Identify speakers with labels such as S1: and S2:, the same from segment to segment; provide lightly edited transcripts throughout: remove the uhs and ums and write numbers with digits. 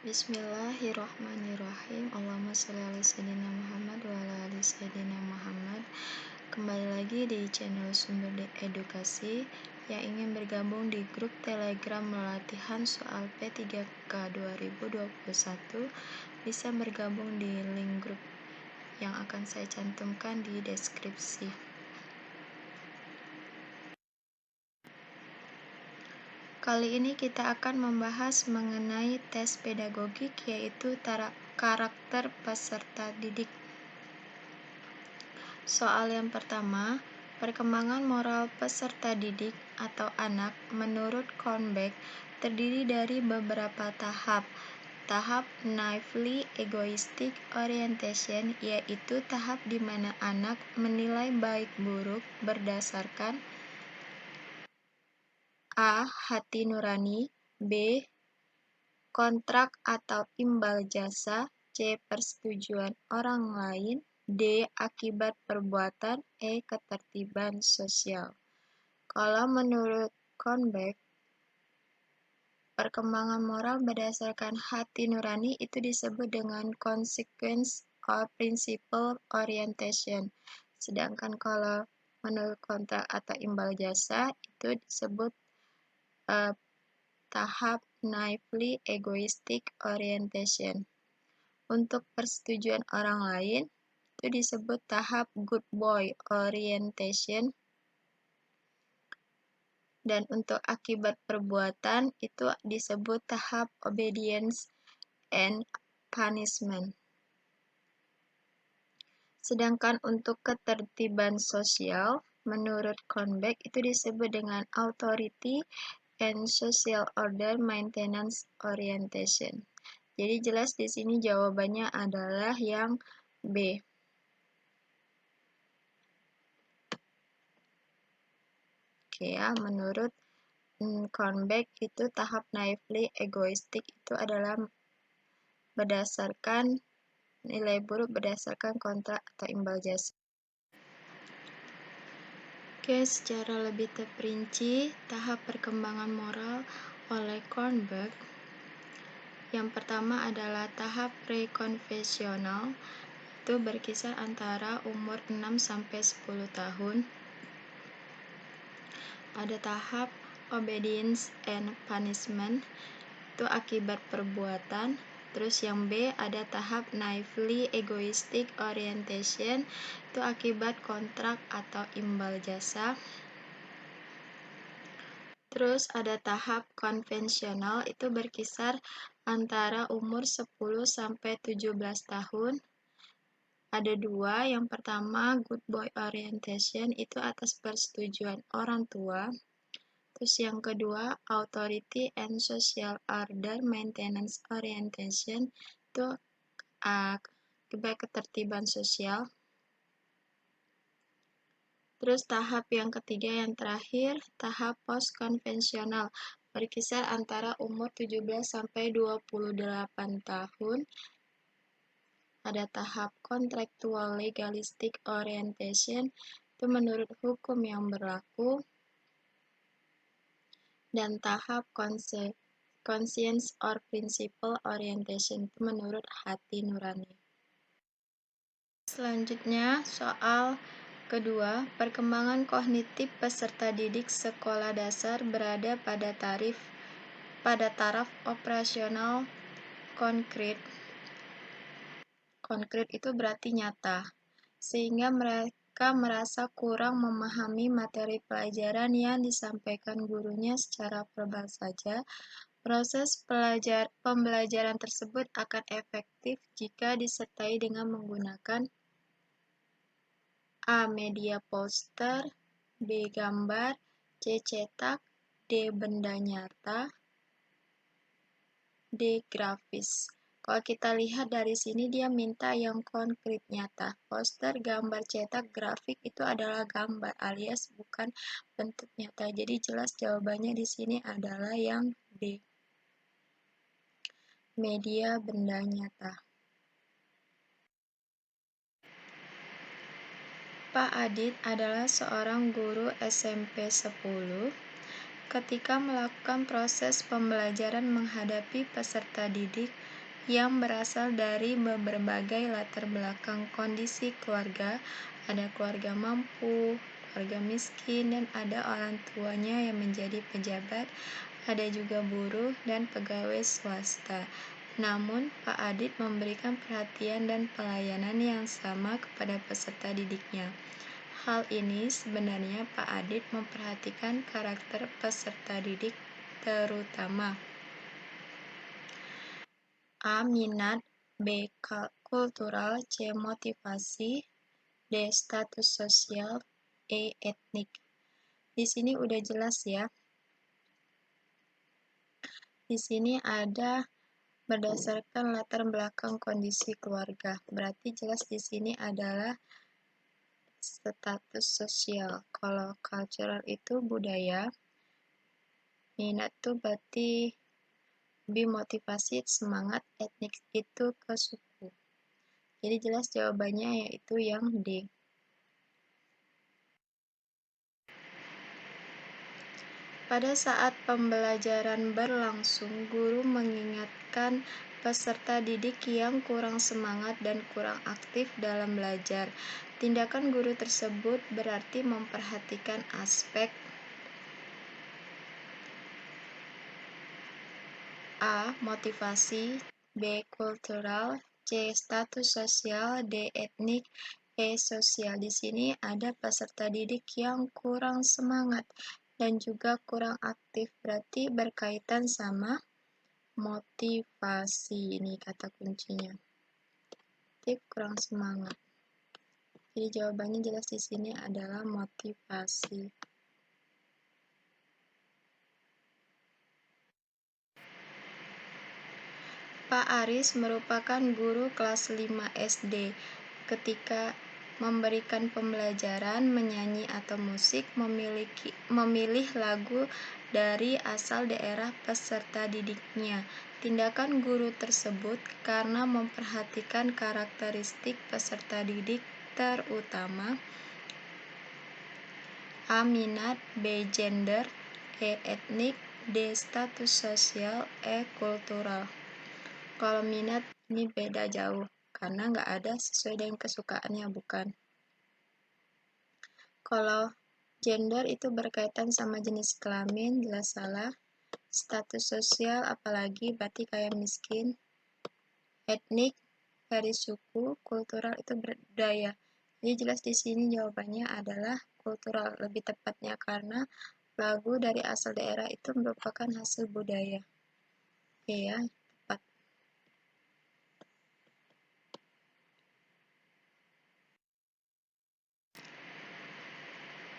S1: Bismillahirrahmanirrahim. Allahumma sholli ala sayyidina Muhammad wa ala ali sayyidina Muhammad. Kembali lagi di channel Sumber Edukasi yang ingin bergabung di grup Telegram Latihan Soal P3K 2021 bisa bergabung di link grup yang akan saya cantumkan di deskripsi. Kali ini kita akan membahas mengenai tes pedagogik, yaitu karakter peserta didik. Soal yang pertama, perkembangan moral peserta didik atau anak menurut Kornberg terdiri dari beberapa tahap. Tahap naively egoistic orientation, yaitu tahap di mana anak menilai baik buruk berdasarkan A. Hati nurani, B. Kontrak atau imbal jasa, C. Persetujuan orang lain, D. Akibat perbuatan, E. Ketertiban sosial. Kalau menurut Kornberg, perkembangan moral berdasarkan hati nurani itu disebut dengan consequence or principle orientation. Sedangkan kalau menurut kontrak atau imbal jasa itu disebut tahap naively egoistic orientation. Untuk persetujuan orang lain itu disebut tahap good boy orientation. Dan untuk akibat perbuatan itu disebut tahap obedience and punishment. Sedangkan untuk ketertiban sosial, menurut Kornberg itu disebut dengan authority and social order maintenance orientation. Jadi jelas di sini jawabannya adalah yang B. Oke ya, menurut Kornberg itu tahap naively egoistic itu adalah berdasarkan nilai buruk berdasarkan kontrak atau imbal jasa. Oke, secara lebih terperinci, tahap perkembangan moral oleh Kornberg. Yang pertama adalah tahap pre-konvensional, itu berkisar antara umur 6-10 tahun. Ada tahap obedience and punishment, itu akibat perbuatan. Terus yang B ada tahap naively egoistic orientation, itu akibat kontrak atau imbal jasa. Terus ada tahap konvensional, itu berkisar antara umur 10-17 tahun. Ada dua, yang pertama good boy orientation, itu atas persetujuan orang tua. Terus yang kedua, authority and social order maintenance orientation, itu akibat ketertiban sosial. Terus tahap yang ketiga yang terakhir, tahap post konvensional, berkisar antara umur 17-28 tahun. Ada tahap contractual legalistic orientation, itu menurut hukum yang berlaku. Dan tahap conscience or principle orientation, itu menurut hati nurani. Selanjutnya, soal kedua, perkembangan kognitif peserta didik sekolah dasar berada pada taraf operasional konkret. Konkret itu berarti nyata, sehingga mereka merasa kurang memahami materi pelajaran yang disampaikan gurunya secara verbal saja. Proses pembelajaran tersebut akan efektif jika disertai dengan menggunakan A. Media poster, B. Gambar, C. Cetak, D. Benda nyata, D. Grafis. Kalau kita lihat dari sini dia minta yang konkret nyata. Poster, gambar, cetak, grafik itu adalah gambar alias bukan bentuk nyata. Jadi jelas jawabannya di sini adalah yang D. Media benda nyata. Pak Adit adalah seorang guru SMP 10. Ketika melakukan proses pembelajaran menghadapi peserta didik, yang berasal dari berbagai latar belakang kondisi keluarga. Ada keluarga mampu, keluarga miskin, dan ada orang tuanya yang menjadi pejabat, ada juga buruh dan pegawai swasta. Namun, Pak Adit memberikan perhatian dan pelayanan yang sama kepada peserta didiknya. Hal ini sebenarnya Pak Adit memperhatikan karakter peserta didik terutama A. Minat, B. Kultural, C. Motivasi, D. Status sosial, E. Etnik. Di sini udah jelas ya. Di sini ada berdasarkan latar belakang kondisi keluarga. Berarti jelas di sini adalah status sosial. Kalau cultural itu budaya, minat itu berarti motivasi semangat, etnik itu ke suku. Jadi jelas jawabannya yaitu yang D. Pada saat pembelajaran berlangsung, guru mengingatkan peserta didik yang kurang semangat dan kurang aktif dalam belajar. Tindakan guru tersebut berarti memperhatikan aspek A. Motivasi, B. Kultural, C. Status sosial, D. Etnik, E. Sosial. Di sini ada peserta didik yang kurang semangat dan juga kurang aktif, berarti berkaitan sama motivasi. Ini kata kuncinya. Aktif kurang semangat. Jadi jawabannya jelas di sini adalah motivasi. Pak Aris merupakan guru kelas 5 SD. Ketika memberikan pembelajaran menyanyi atau musik, memilih lagu dari asal daerah peserta didiknya. Tindakan guru tersebut karena memperhatikan karakteristik peserta didik terutama A. Minat, B. Gender, E. Etnik, D. Status sosial, E. Kultural. Kalau minat ini beda jauh, karena nggak ada sesuai dengan kesukaannya, bukan. Kalau gender itu berkaitan sama jenis kelamin, jelas salah. Status sosial apalagi berarti kayak miskin. Etnik dari suku, kultural itu budaya. Jadi jelas di sini jawabannya adalah kultural, lebih tepatnya karena lagu dari asal daerah itu merupakan hasil budaya. Oke ya, tepat.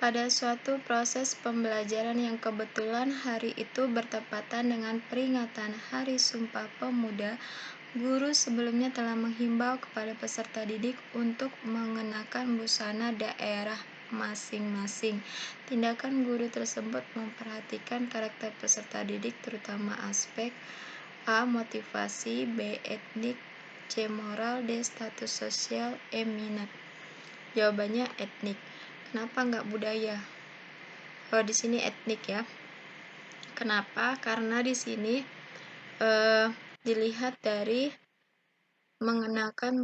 S1: Pada suatu proses pembelajaran yang kebetulan hari itu bertepatan dengan peringatan Hari Sumpah Pemuda, guru sebelumnya telah menghimbau kepada peserta didik untuk mengenakan busana daerah masing-masing. Tindakan guru tersebut memperhatikan karakter peserta didik terutama aspek A. Motivasi, B. Etnik, C. Moral, D. Status sosial, E. Minat. Jawabannya etnik. Kenapa nggak budaya? Kalau di sini etnik ya. Kenapa? Karena di sini dilihat dari mengenakan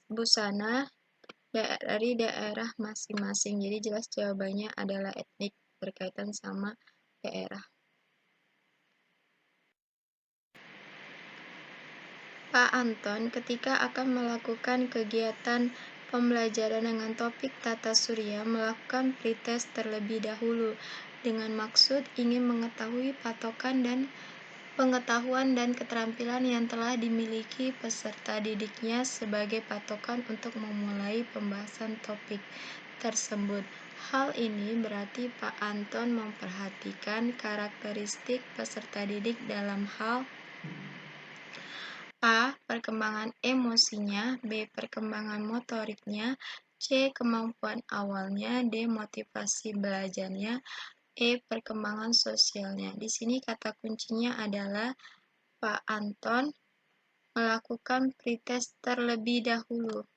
S1: busana dari daerah masing-masing. Jadi jelas jawabannya adalah etnik, berkaitan sama daerah. Pak Anton ketika akan melakukan kegiatan pembelajaran dengan topik tata surya melakukan pretest terlebih dahulu dengan maksud ingin mengetahui patokan dan pengetahuan dan keterampilan yang telah dimiliki peserta didiknya sebagai patokan untuk memulai pembahasan topik tersebut. Hal ini berarti Pak Anton memperhatikan karakteristik peserta didik dalam hal A. Perkembangan emosinya, B. Perkembangan motoriknya, C. Kemampuan awalnya, D. Motivasi belajarnya, E. Perkembangan sosialnya. Di sini kata kuncinya adalah Pak Anton melakukan pretest terlebih dahulu.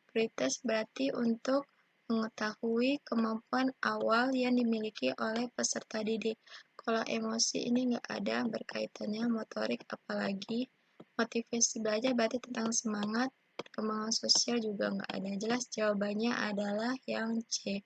S1: Pretest berarti untuk mengetahui kemampuan awal yang dimiliki oleh peserta didik. Kalau emosi ini nggak ada berkaitannya motorik apalagi Motivasi belajar berarti tentang semangat, perkembangan sosial juga nggak ada. Jelas jawabannya adalah yang C.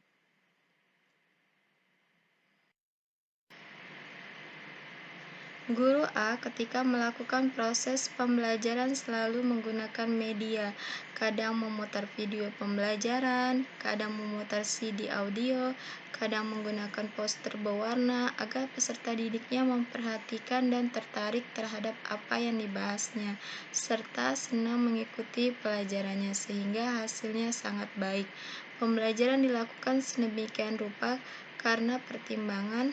S1: Guru A ketika melakukan proses pembelajaran selalu menggunakan media, kadang memutar video pembelajaran, kadang memutar CD audio, kadang menggunakan poster berwarna agar peserta didiknya memperhatikan dan tertarik terhadap apa yang dibahasnya, serta senang mengikuti pelajarannya sehingga hasilnya sangat baik. Pembelajaran dilakukan sedemikian rupa karena pertimbangan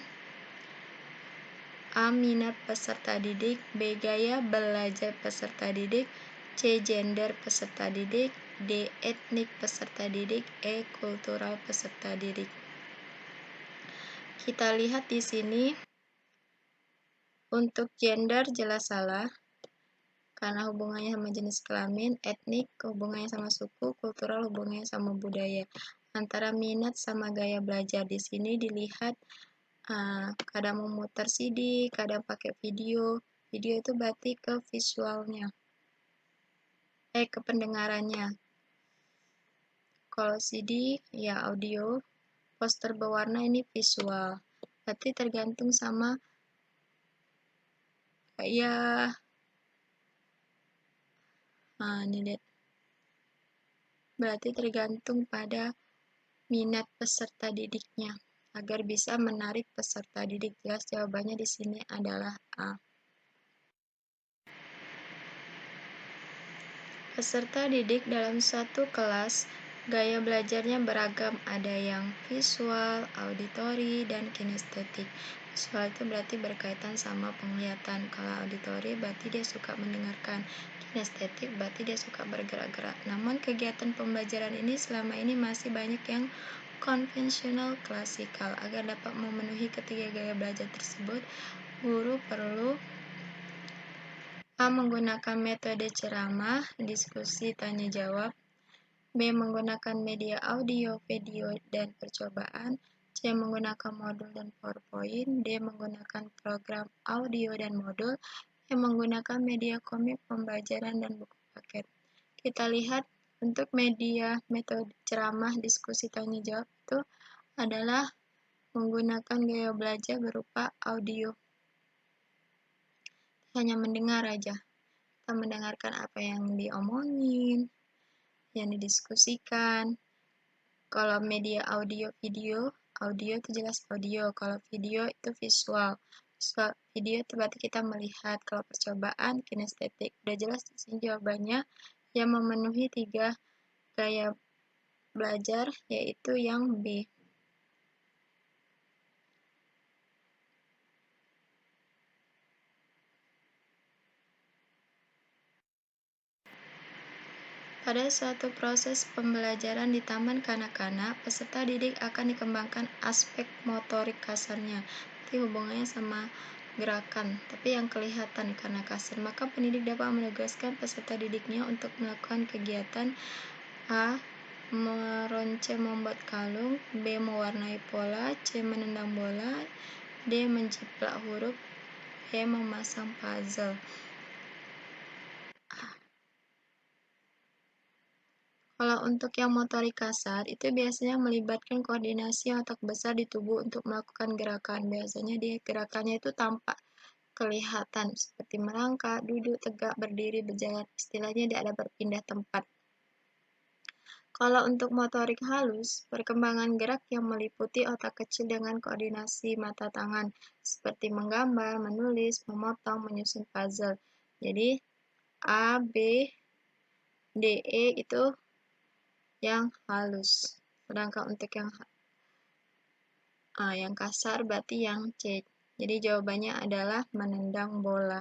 S1: A. Minat peserta didik, B. Gaya belajar peserta didik, C. Gender peserta didik, D. Etnik peserta didik, E. Kultural peserta didik. Kita lihat di sini, untuk gender jelas salah, karena hubungannya sama jenis kelamin, etnik hubungannya sama suku, kultural hubungannya sama budaya. Antara minat sama gaya belajar di sini dilihat kadang memutar CD, kadang pakai video. Video itu berarti ke visualnya, ke pendengarannya. Kalau CD ya audio, poster berwarna ini visual. Berarti tergantung sama ini lihat. Berarti tergantung pada minat peserta didiknya agar bisa menarik peserta didik. Jelas jawabannya di sini adalah A. Peserta didik dalam suatu kelas, gaya belajarnya beragam, ada yang visual, auditori, dan kinestetik. Visual itu berarti berkaitan sama penglihatan. Kalau auditori berarti dia suka mendengarkan. Kinestetik berarti dia suka bergerak-gerak. Namun kegiatan pembelajaran ini selama ini masih banyak yang konvensional klasikal. Agar dapat memenuhi ketiga gaya belajar tersebut, guru perlu A. Menggunakan metode ceramah, diskusi, tanya jawab. B. Menggunakan media audio, video, dan percobaan. C. Menggunakan modul dan PowerPoint. D. Menggunakan program audio dan modul. E. Menggunakan media komik, pembelajaran, dan buku paket. Kita lihat untuk media metode ceramah, diskusi, tanya jawab itu adalah menggunakan gaya belajar berupa audio. Hanya mendengar aja. Kita mendengarkan apa yang diomongin, yang didiskusikan. Kalau media audio video, audio itu jelas audio. Kalau video itu visual. Video itu berarti kita melihat. Kalau percobaan kinestetik. Udah jelas di sini jawabannya yang memenuhi 3 gaya belajar, yaitu yang B. Pada suatu proses pembelajaran di taman kanak-kanak, peserta didik akan dikembangkan aspek motorik kasarnya. Berarti hubungannya sama gerakan, tapi yang kelihatan karena kasar. Maka pendidik dapat menugaskan peserta didiknya untuk melakukan kegiatan A. Meronceng membuat kalung, B. Mewarnai pola, C. Menendang bola, D. Menjiplak huruf, E. Memasang puzzle. Kalau untuk yang motorik kasar, itu biasanya melibatkan koordinasi otak besar di tubuh untuk melakukan gerakan. Biasanya dia gerakannya itu tampak kelihatan, seperti merangkak, duduk, tegak, berdiri, berjalan. Istilahnya dia ada berpindah tempat. Kalau untuk motorik halus, perkembangan gerak yang meliputi otak kecil dengan koordinasi mata tangan, seperti menggambar, menulis, memotong, menyusun puzzle. Jadi, A, B, D, E itu yang halus. Sedangkan untuk yang kasar berarti yang C. Jadi jawabannya adalah menendang bola.